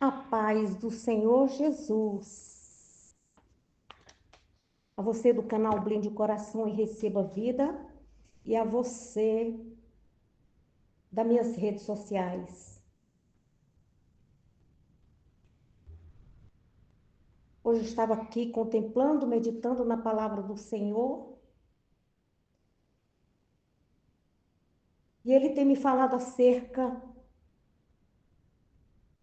A paz do Senhor Jesus. A você do canal Blinde o Coração e Receba Vida. E a você das minhas redes sociais. Hoje eu estava aqui contemplando, meditando na palavra do Senhor. E Ele tem me falado acerca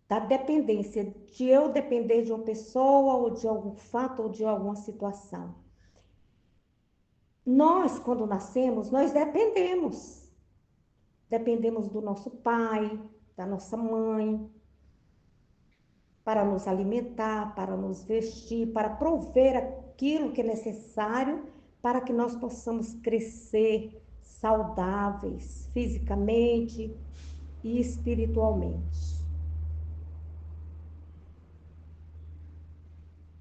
da dependência, de eu depender de uma pessoa, ou de algum fato, ou de alguma situação. Nós, quando nascemos, nós dependemos. Dependemos do nosso pai, da nossa mãe, para nos alimentar, para nos vestir, para prover aquilo que é necessário para que nós possamos crescer saudáveis fisicamente e espiritualmente.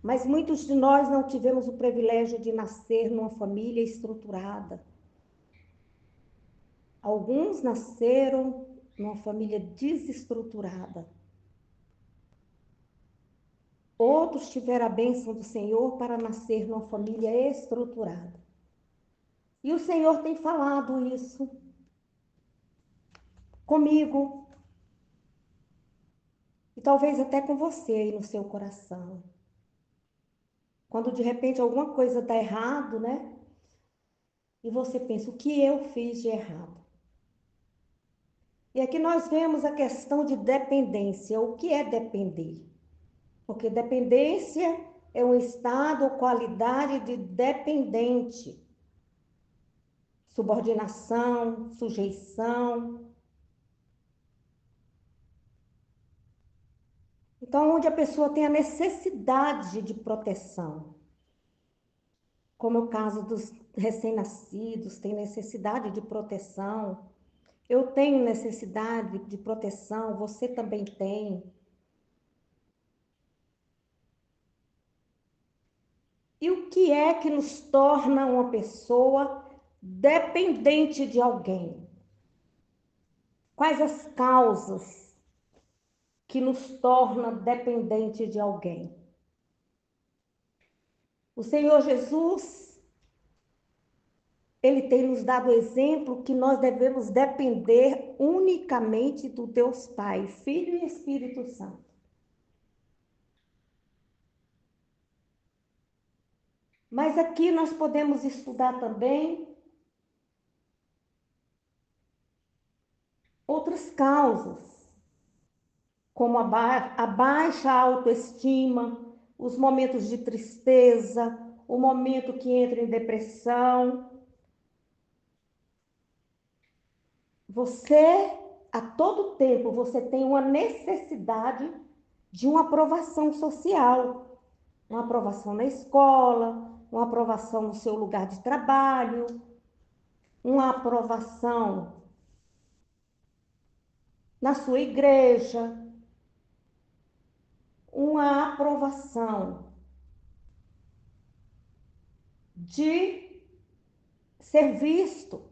Mas muitos de nós não tivemos o privilégio de nascer numa família estruturada. Alguns nasceram numa família desestruturada. Outros tiveram a bênção do Senhor para nascer numa família estruturada. E o Senhor tem falado isso comigo e talvez até com você aí no seu coração. Quando de repente alguma coisa dá errado, né? E você pensa, o que eu fiz de errado? E aqui nós vemos a questão de dependência. O que é depender? Porque dependência é um estado ou qualidade de dependente. Subordinação, sujeição. Então, onde a pessoa tem a necessidade de proteção. Como é o caso dos recém-nascidos, tem necessidade de proteção. Eu tenho necessidade de proteção, você também tem. E o que é que nos torna uma pessoa dependente de alguém? Quais as causas que nos torna dependente de alguém? O Senhor Jesus, Ele tem nos dado exemplo que nós devemos depender unicamente do Deus Pai, Filho e Espírito Santo. Mas aqui nós podemos estudar também outras causas, como a baixa autoestima, os momentos de tristeza, o momento que entra em depressão. Você, a todo tempo, você tem uma necessidade de uma aprovação social, uma aprovação na escola, uma aprovação no seu lugar de trabalho, uma aprovação na sua igreja, uma aprovação de ser visto.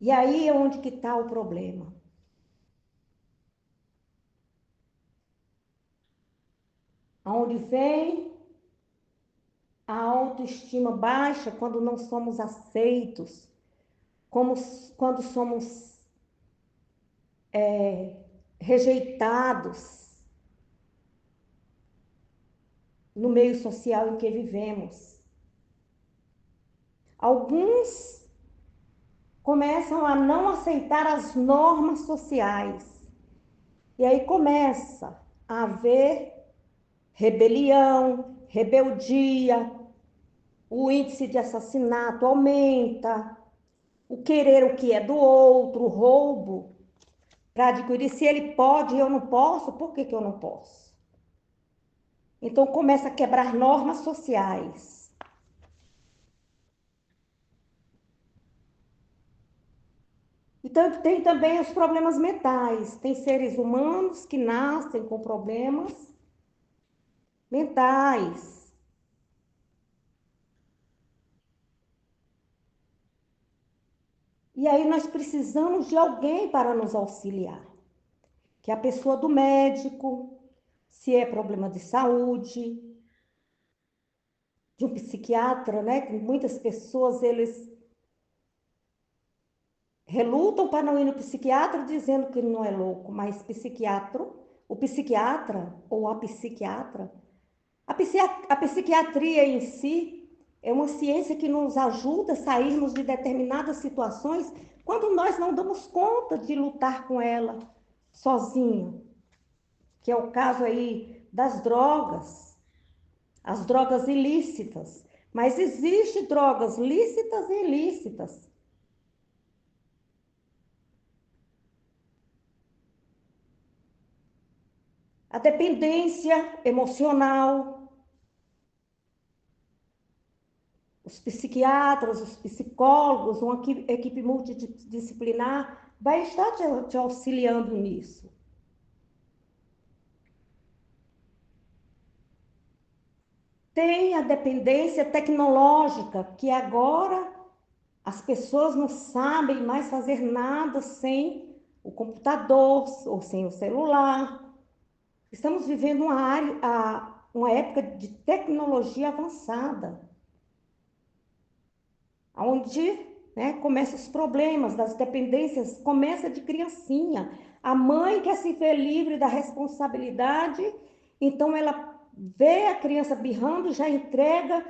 E aí é onde que está o problema. Aonde vem a autoestima baixa quando não somos aceitos, como quando somos rejeitados no meio social em que vivemos. Alguns começam a não aceitar as normas sociais. E aí começa a haver rebelião, rebeldia, o índice de assassinato aumenta, o querer o que é do outro, o roubo, para adquirir. Se ele pode e eu não posso, por que eu não posso? Então começa a quebrar normas sociais. Então tem também os problemas mentais. Tem seres humanos que nascem com problemas mentais. E aí nós precisamos de alguém para nos auxiliar, que é a pessoa do médico, se é problema de saúde, de um psiquiatra, né? Que muitas pessoas, eles relutam para não ir no psiquiatra dizendo que não é louco, mas o psiquiatra ou a psiquiatra, a psiquiatria em si é uma ciência que nos ajuda a sairmos de determinadas situações quando nós não damos conta de lutar com ela sozinho, que é o caso aí das drogas, as drogas ilícitas. Mas existem drogas lícitas e ilícitas. A dependência emocional, os psiquiatras, os psicólogos, uma equipe multidisciplinar vai estar te auxiliando nisso. Tem a dependência tecnológica, que agora as pessoas não sabem mais fazer nada sem o computador ou sem o celular. Estamos vivendo uma época de tecnologia avançada, onde, né, começam os problemas das dependências, começa de criancinha. A mãe quer se ver livre da responsabilidade, então ela vê a criança birrando, já entrega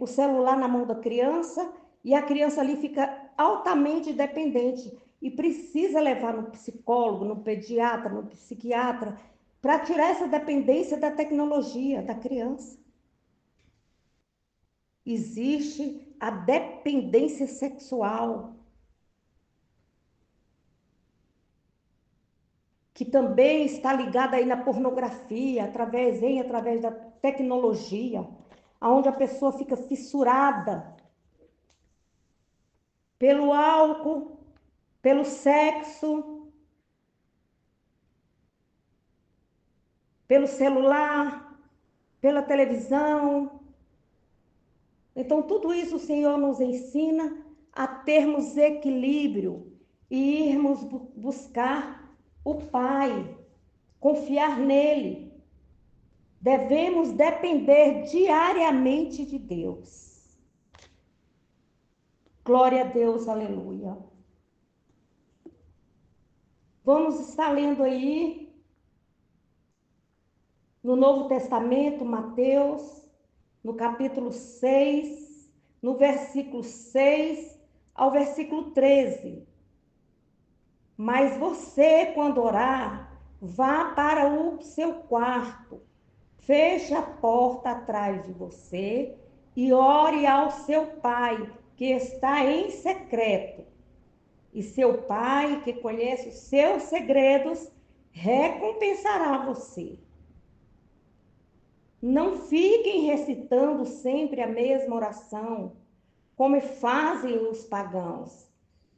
o celular na mão da criança e a criança ali fica altamente dependente e precisa levar no psicólogo, no pediatra, no psiquiatra, para tirar essa dependência da tecnologia da criança. Existe a dependência sexual, que também está ligada aí na pornografia, através da tecnologia, onde a pessoa fica fissurada pelo álcool, pelo sexo, pelo celular, pela televisão. Então, tudo isso o Senhor nos ensina a termos equilíbrio e irmos buscar o Pai, confiar nele. Devemos depender diariamente de Deus. Glória a Deus, aleluia. Vamos estar lendo aí no Novo Testamento, Mateus, no capítulo 6, no versículo 6 ao versículo 13. Mas você, quando orar, vá para o seu quarto, feche a porta atrás de você e ore ao seu pai, que está em secreto. E seu pai, que conhece os seus segredos, recompensará você. Não fiquem recitando sempre a mesma oração, como fazem os pagãos,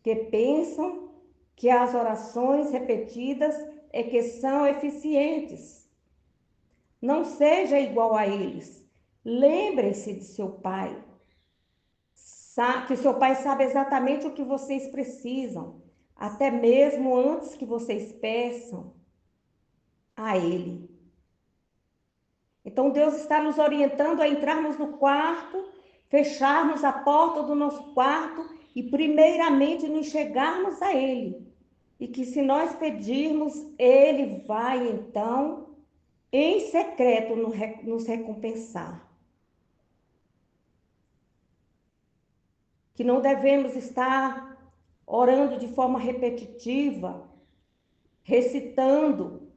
que pensam que as orações repetidas é que são eficientes. Não seja igual a eles. Lembrem-se de seu pai, que seu pai sabe exatamente o que vocês precisam, até mesmo antes que vocês peçam a ele. Então Deus está nos orientando a entrarmos no quarto, fecharmos a porta do nosso quarto e primeiramente nos chegarmos a ele. E que se nós pedirmos, ele vai então em secreto nos recompensar. Que não devemos estar orando de forma repetitiva, recitando.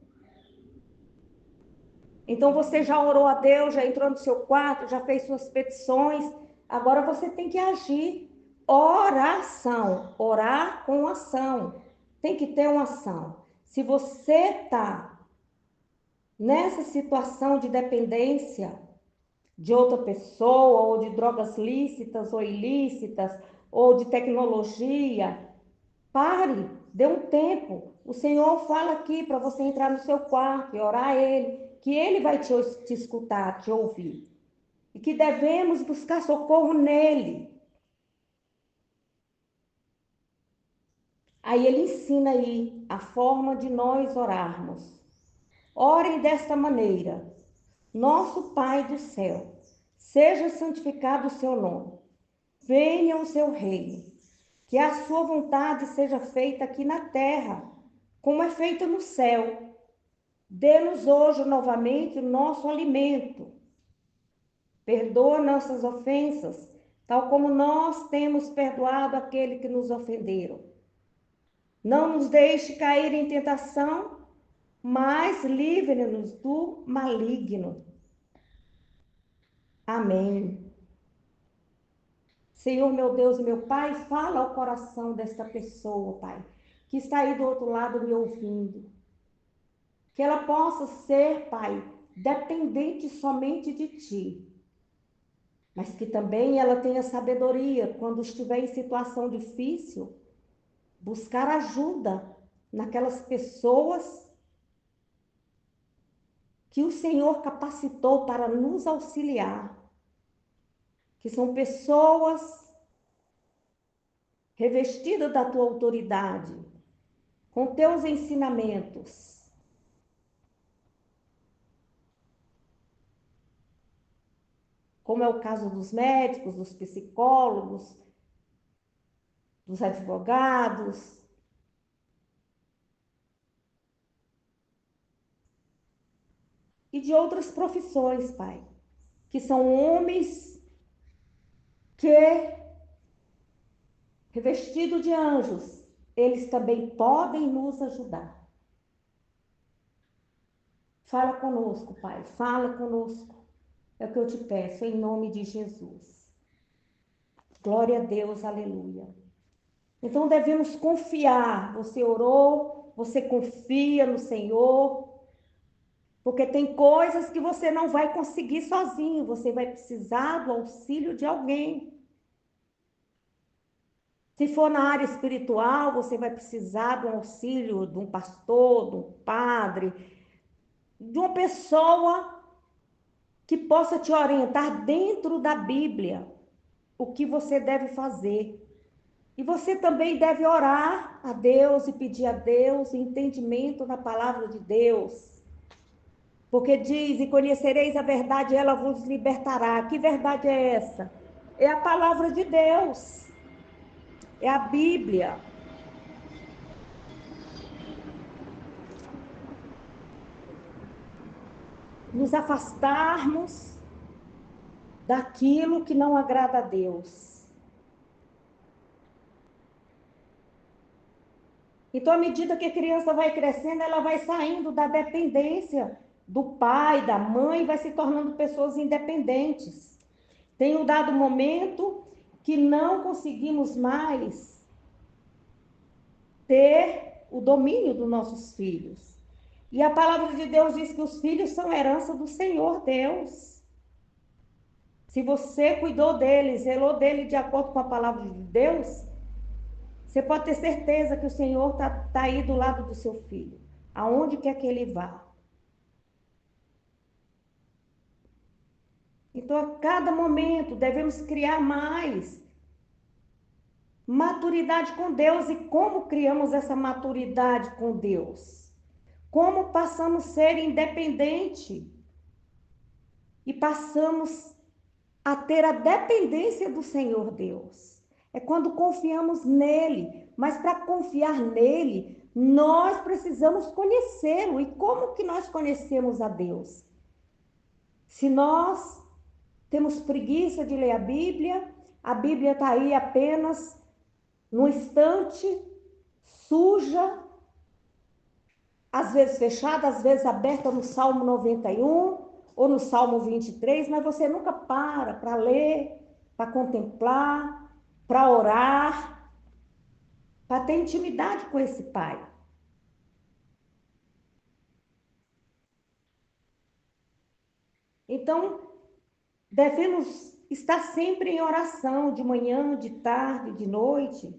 Então você já orou a Deus, já entrou no seu quarto, já fez suas petições, agora você tem que agir. Oração, orar com ação. Tem que ter uma ação. Se você está nessa situação de dependência de outra pessoa, ou de drogas lícitas ou ilícitas, ou de tecnologia, pare, dê um tempo. O Senhor fala aqui para você entrar no seu quarto e orar a Ele, que Ele vai te escutar, te ouvir. E que devemos buscar socorro nele. Aí ele ensina aí a forma de nós orarmos. Orem desta maneira: Nosso Pai do céu, seja santificado o seu nome. Venha o seu reino. Que a sua vontade seja feita aqui na terra, como é feita no céu. Dê-nos hoje novamente o nosso alimento. Perdoa nossas ofensas, tal como nós temos perdoado aquele que nos ofenderam. Não nos deixe cair em tentação, mas livre-nos do maligno. Amém. Senhor, meu Deus e meu Pai, fala ao coração desta pessoa, Pai, que está aí do outro lado me ouvindo. Que ela possa ser, Pai, dependente somente de Ti, mas que também ela tenha sabedoria quando estiver em situação difícil, buscar ajuda naquelas pessoas que o Senhor capacitou para nos auxiliar, que são pessoas revestidas da Tua autoridade, com Teus ensinamentos, como é o caso dos médicos, dos psicólogos, dos advogados, e de outras profissões, Pai, que são homens que, revestidos de anjos, eles também podem nos ajudar. Fala conosco, Pai, fala conosco. É o que eu te peço, em nome de Jesus. Glória a Deus, aleluia. Então devemos confiar. Você orou, você confia no Senhor, porque tem coisas que você não vai conseguir sozinho, você vai precisar do auxílio de alguém. Se for na área espiritual, você vai precisar do auxílio de um pastor, de um padre, de uma pessoa que possa te orientar dentro da Bíblia o que você deve fazer. E você também deve orar a Deus e pedir a Deus entendimento na palavra de Deus. Porque diz, e conhecereis a verdade, ela vos libertará. Que verdade é essa? É a palavra de Deus. É a Bíblia. Nos afastarmos daquilo que não agrada a Deus. Então, à medida que a criança vai crescendo, ela vai saindo da dependência do pai, da mãe, vai se tornando pessoas independentes. Tem um dado momento que não conseguimos mais ter o domínio dos nossos filhos. E a palavra de Deus diz que os filhos são herança do Senhor Deus. Se você cuidou dele, zelou dele de acordo com a palavra de Deus, você pode ter certeza que o Senhor está aí do lado do seu filho, aonde quer que ele vá. Então, a cada momento, devemos criar mais maturidade com Deus. E como criamos essa maturidade com Deus? Como passamos a ser independente e passamos a ter a dependência do Senhor Deus. É quando confiamos nele, mas para confiar nele, nós precisamos conhecê-lo. E como que nós conhecemos a Deus? Se nós temos preguiça de ler a Bíblia está aí apenas no estante, suja, às vezes fechada, às vezes aberta no Salmo 91 ou no Salmo 23, mas você nunca para ler, para contemplar, para orar, para ter intimidade com esse Pai. Então, devemos estar sempre em oração, de manhã, de tarde, de noite.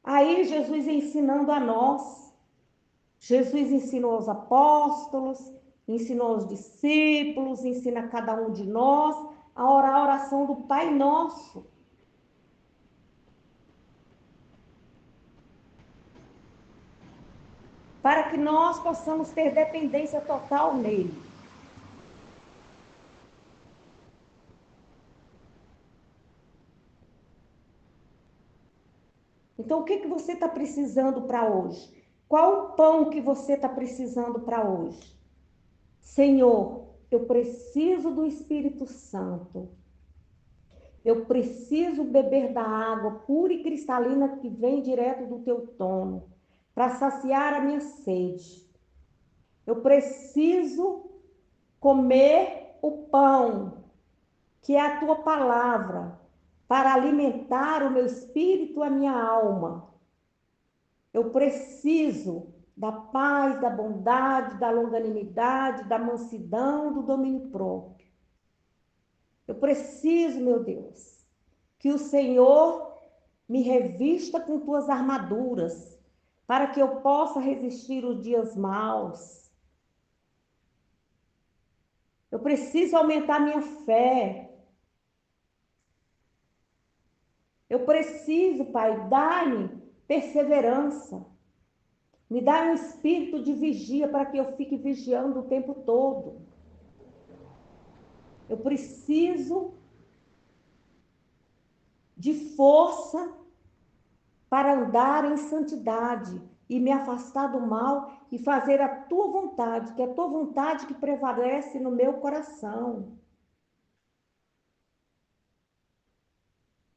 Aí Jesus ensinando a nós. Jesus ensinou aos apóstolos, ensinou aos discípulos, ensina a cada um de nós a orar a oração do Pai Nosso. para que nós possamos ter dependência total nele. Então, o que que você está precisando para hoje? Qual o pão que você está precisando para hoje? Senhor, eu preciso do Espírito Santo. Eu preciso beber da água pura e cristalina que vem direto do teu trono, para saciar a minha sede. Eu preciso comer o pão, que é a tua palavra, para alimentar o meu espírito e a minha alma. Eu preciso da paz, da bondade, da longanimidade, da mansidão, do domínio próprio. Eu preciso, meu Deus, que o Senhor me revista com tuas armaduras, para que eu possa resistir os dias maus. Eu preciso aumentar minha fé. Eu preciso, Pai, dar-me perseverança. Me dá um espírito de vigia para que eu fique vigiando o tempo todo. Eu preciso de força para andar em santidade e me afastar do mal e fazer a tua vontade, que é a tua vontade que prevalece no meu coração.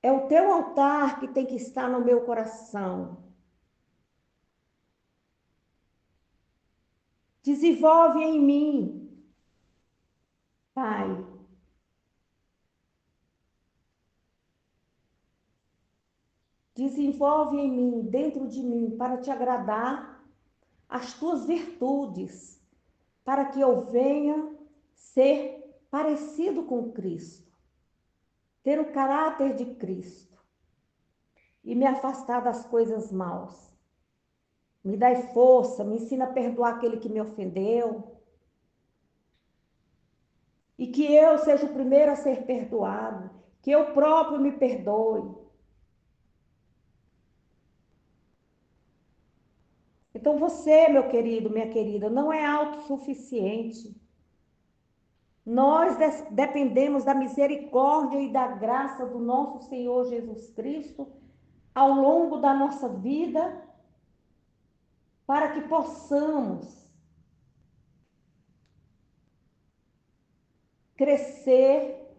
É o teu altar que tem que estar no meu coração. Desenvolve em mim, Pai, desenvolve em mim, dentro de mim, para te agradar, as tuas virtudes, para que eu venha ser parecido com Cristo, ter o caráter de Cristo e me afastar das coisas maus. Me dai força, me ensina a perdoar aquele que me ofendeu e que eu seja o primeiro a ser perdoado, que eu próprio me perdoe. Então você, meu querido, minha querida, não é autossuficiente. Nós dependemos da misericórdia e da graça do nosso Senhor Jesus Cristo ao longo da nossa vida, para que possamos crescer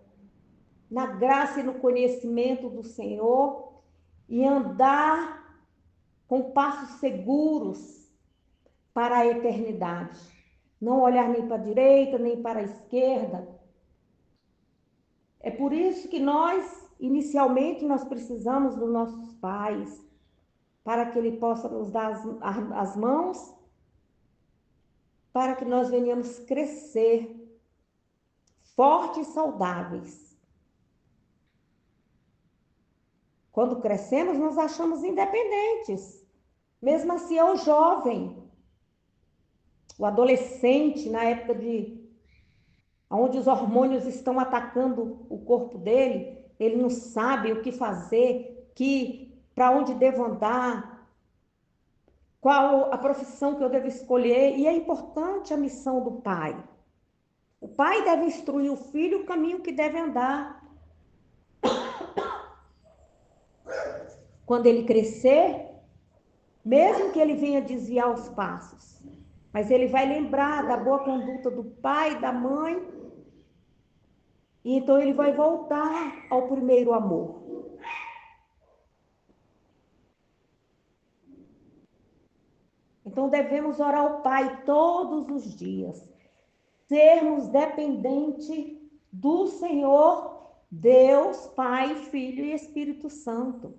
na graça e no conhecimento do Senhor e andar com passos seguros para a eternidade. Não olhar nem para a direita, nem para a esquerda. É por isso que inicialmente, nós precisamos dos nossos pais, para que Ele possa nos dar as mãos, para que nós venhamos crescer fortes e saudáveis. Quando crescemos, nos achamos independentes. Mesmo assim, é o jovem, o adolescente, na época onde os hormônios estão atacando o corpo dele, ele não sabe o que fazer, para onde devo andar, qual a profissão que eu devo escolher. E é importante a missão do pai. O pai deve instruir o filho o caminho que deve andar. Quando ele crescer, mesmo que ele venha desviar os passos, mas ele vai lembrar da boa conduta do pai e da mãe, e então ele vai voltar ao primeiro amor. Então devemos orar ao Pai todos os dias, sermos dependentes do Senhor, Deus, Pai, Filho e Espírito Santo,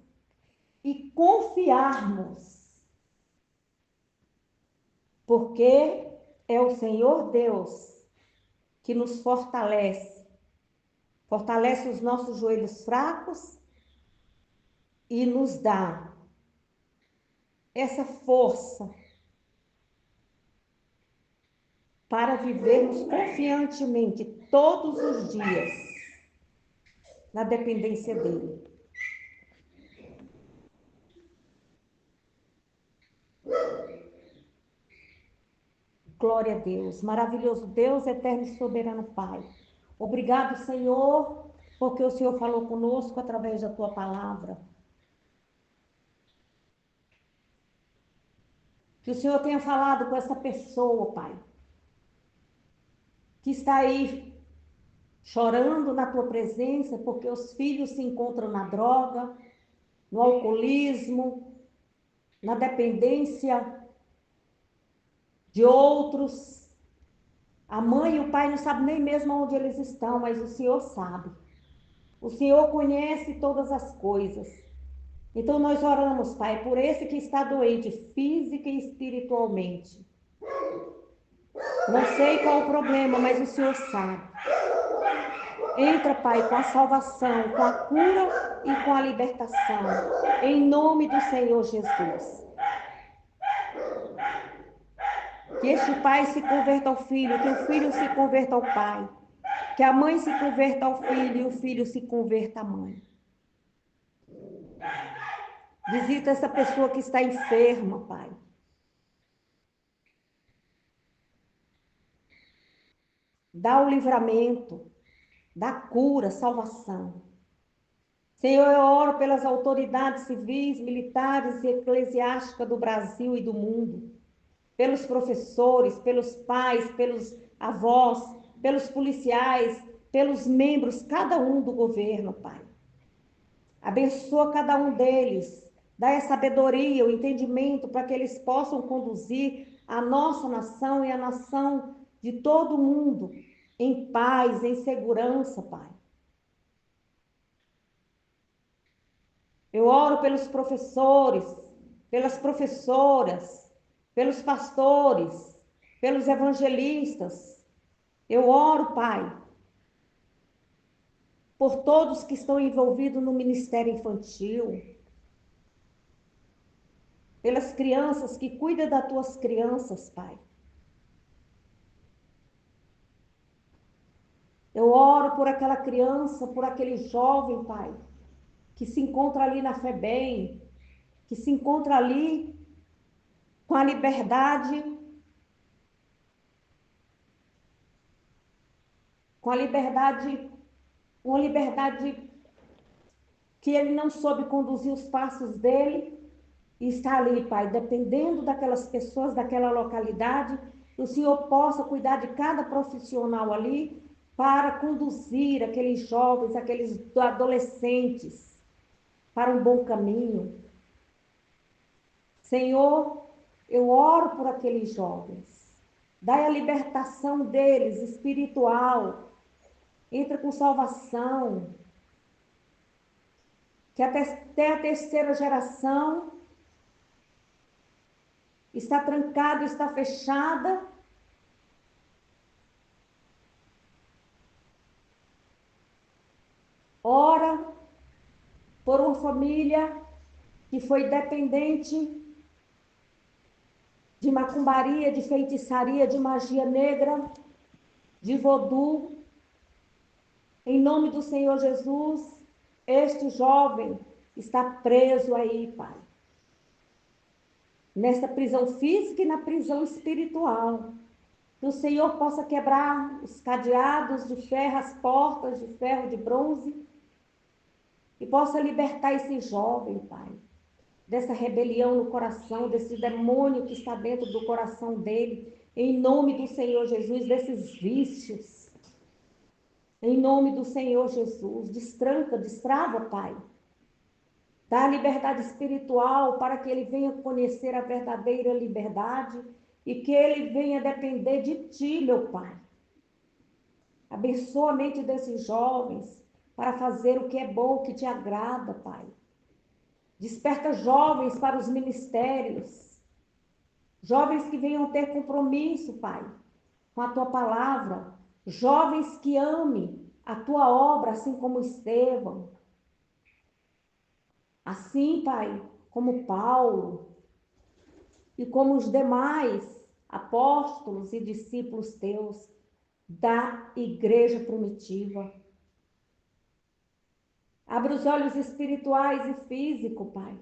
e confiarmos, porque é o Senhor Deus que nos fortalece, fortalece os nossos joelhos fracos e nos dá essa força para vivermos confiantemente todos os dias na dependência dele. Glória a Deus. Maravilhoso Deus, eterno e soberano Pai. Obrigado, Senhor, porque o Senhor falou conosco através da tua palavra. Que o Senhor tenha falado com essa pessoa, Pai, que está aí chorando na tua presença porque os filhos se encontram na droga, no alcoolismo, na dependência de outros. A mãe e o pai não sabem nem mesmo onde eles estão, mas o Senhor sabe. O Senhor conhece todas as coisas. Então nós oramos, Pai, por esse que está doente, física e espiritualmente. Não sei qual o problema, mas o Senhor sabe. Entra, Pai, com a salvação, com a cura e com a libertação. Em nome do Senhor Jesus. Que este pai se converta ao filho, que o filho se converta ao pai. Que a mãe se converta ao filho e o filho se converta à mãe. Visita essa pessoa que está enferma, Pai. Dá o livramento, dá cura, salvação. Senhor, eu oro pelas autoridades civis, militares e eclesiásticas do Brasil e do mundo, pelos professores, pelos pais, pelos avós, pelos policiais, pelos membros, cada um do governo, Pai. Abençoa cada um deles, dá a sabedoria, o entendimento para que eles possam conduzir a nossa nação e a nação de todo mundo em paz, em segurança, Pai. Eu oro pelos professores, pelas professoras, pelos pastores, pelos evangelistas. Eu oro, Pai, por todos que estão envolvidos no ministério infantil, pelas crianças que cuidam das tuas crianças, Pai. Eu oro por aquela criança, por aquele jovem, Pai, que se encontra ali na FEBEM, que se encontra ali com a liberdade, com a liberdade, uma liberdade que ele não soube conduzir os passos dele, e está ali, Pai, dependendo daquelas pessoas, daquela localidade, que o Senhor possa cuidar de cada profissional ali para conduzir aqueles jovens, aqueles adolescentes para um bom caminho. Senhor, eu oro por aqueles jovens. Dai a libertação deles espiritual. Entra com salvação. Que até a terceira geração está trancada, está fechada. Ora por uma família que foi dependente de macumbaria, de feitiçaria, de magia negra, de vodu. Em nome do Senhor Jesus, este jovem está preso aí, Pai. Nesta prisão física e na prisão espiritual. Que o Senhor possa quebrar os cadeados de ferro, as portas de ferro, de bronze, e possa libertar esse jovem, Pai, dessa rebelião no coração, desse demônio que está dentro do coração dele, em nome do Senhor Jesus, desses vícios, em nome do Senhor Jesus, destranca, destrava, Pai, dá liberdade espiritual para que ele venha conhecer a verdadeira liberdade e que ele venha depender de Ti, meu Pai. Abençoa a mente desses jovens para fazer o que é bom, o que Te agrada, Pai. Desperta jovens para os ministérios, jovens que venham ter compromisso, Pai, com a Tua palavra, jovens que amem a Tua obra, assim como Estevão, assim, Pai, como Paulo e como os demais apóstolos e discípulos Teus da igreja primitiva. Abre os olhos espirituais e físicos, Pai.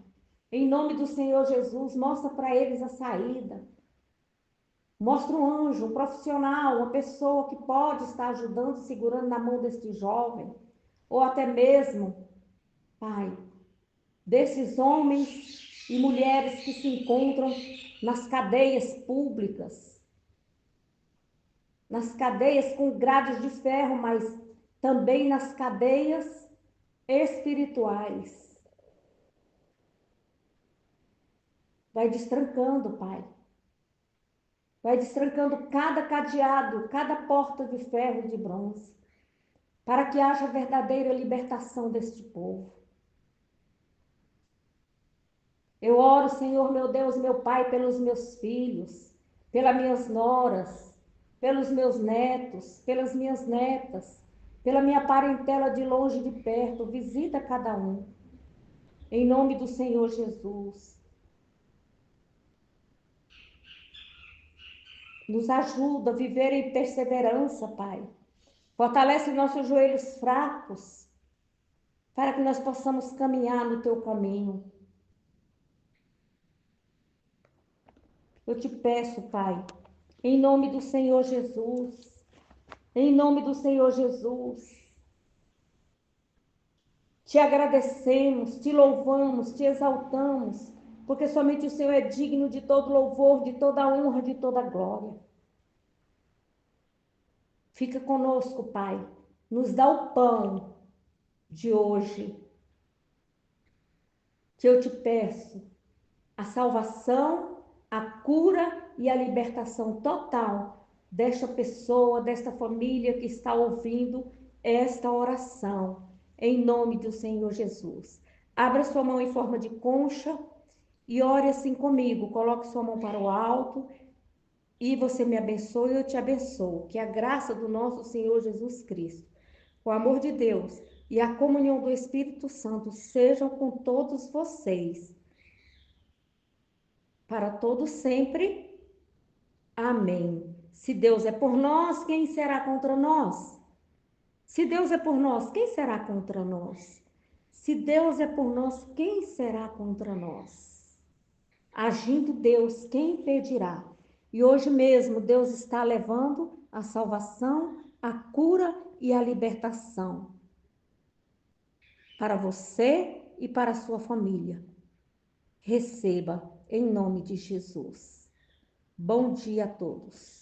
Em nome do Senhor Jesus, mostra para eles a saída. Mostra um anjo, um profissional, uma pessoa que pode estar ajudando, segurando na mão deste jovem, ou até mesmo, Pai, desses homens e mulheres que se encontram nas cadeias públicas, nas cadeias com grades de ferro, mas também nas cadeias espirituais. Vai destrancando, Pai. Vai destrancando cada cadeado, cada porta de ferro e de bronze, para que haja verdadeira libertação deste povo. Eu oro, Senhor, meu Deus, meu Pai, pelos meus filhos, pelas minhas noras, pelos meus netos, pelas minhas netas, pela minha parentela de longe e de perto. Visita cada um, em nome do Senhor Jesus. Nos ajuda a viver em perseverança, Pai. Fortalece nossos joelhos fracos, para que nós possamos caminhar no teu caminho. Eu te peço, Pai, em nome do Senhor Jesus, em nome do Senhor Jesus, te agradecemos, te louvamos, te exaltamos, porque somente o Senhor é digno de todo louvor, de toda honra, de toda glória. Fica conosco, Pai, nos dá o pão de hoje, que eu te peço, a salvação, a cura e a libertação total desta pessoa, desta família que está ouvindo esta oração, em nome do Senhor Jesus. Abra sua mão em forma de concha e ore assim comigo. Coloque sua mão para o alto e você me abençoe e eu te abençoo. Que a graça do nosso Senhor Jesus Cristo, o amor de Deus e a comunhão do Espírito Santo sejam com todos vocês para todos sempre. Amém. Se Deus é por nós, quem será contra nós? Se Deus é por nós, quem será contra nós? Se Deus é por nós, quem será contra nós? Agindo Deus, quem impedirá? E hoje mesmo Deus está levando a salvação, a cura e a libertação para você e para a sua família. Receba em nome de Jesus. Bom dia a todos.